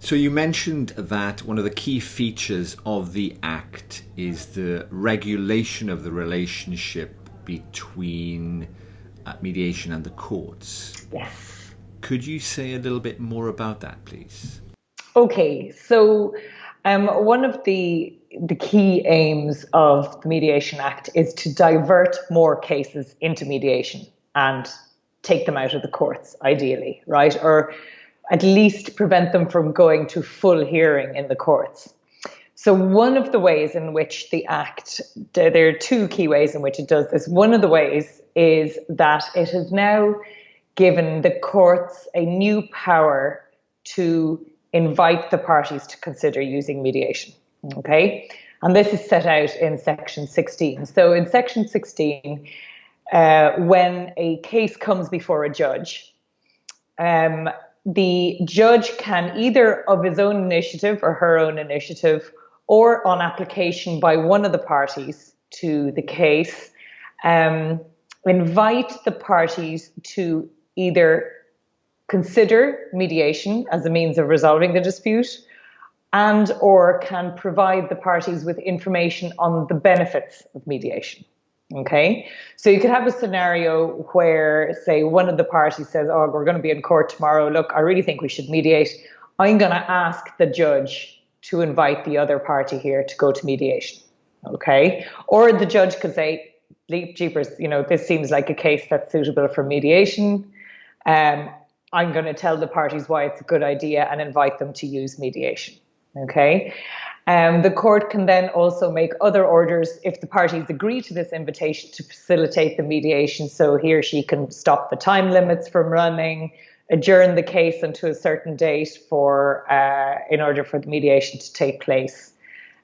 So you mentioned that one of the key features of the Act is the regulation of the relationship between mediation and the courts. Yes. Could you say a little bit more about that, please? Okay, so one of the key aims of the Mediation Act is to divert more cases into mediation and take them out of the courts, ideally, right? Or at least prevent them from going to full hearing in the courts. So one of the ways in which the Act, there are two key ways in which it does this. One of the ways is that it has now given the courts a new power to invite the parties to consider using mediation. Okay? And this is set out in Section 16. So in Section 16, when a case comes before a judge, the judge can either of his own initiative or her own initiative, or on application by one of the parties to the case, invite the parties to either consider mediation as a means of resolving the dispute, and or can provide the parties with information on the benefits of mediation. Okay, so you could have a scenario where, say, one of the parties says, oh, we're going to be in court tomorrow. Look, I really think we should mediate. I'm going to ask the judge to invite the other party here to go to mediation. Okay, or the judge could say, jeepers, this seems like a case that's suitable for mediation. I'm going to tell the parties why it's a good idea and invite them to use mediation. Okay. The court can then also make other orders if the parties agree to this invitation to facilitate the mediation. So he or she can stop the time limits from running, adjourn the case until a certain date in order for the mediation to take place,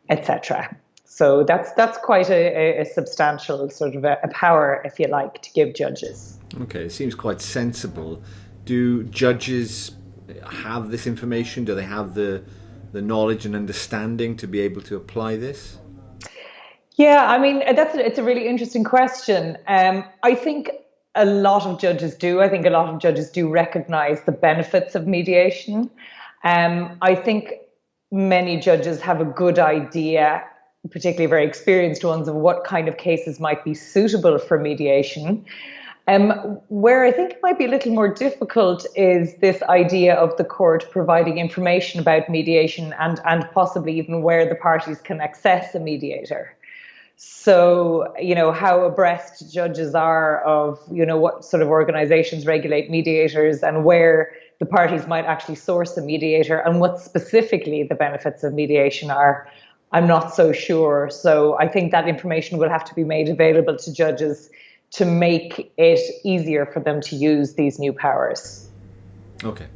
etc. So that's quite a substantial sort of a power, if you like, to give judges. Okay, it seems quite sensible. Do judges have this information? Do they have the knowledge and understanding to be able to apply this? Yeah, I mean, it's a really interesting question. I think a lot of judges do. I think a lot of judges do recognize the benefits of mediation. I think many judges have a good idea, particularly very experienced ones, of what kind of cases might be suitable for mediation. Where I think it might be a little more difficult is this idea of the court providing information about mediation and possibly even where the parties can access a mediator. So, how abreast judges are of, what sort of organizations regulate mediators and where the parties might actually source a mediator and what specifically the benefits of mediation are, I'm not so sure. So I think that information will have to be made available to judges to make it easier for them to use these new powers. Okay.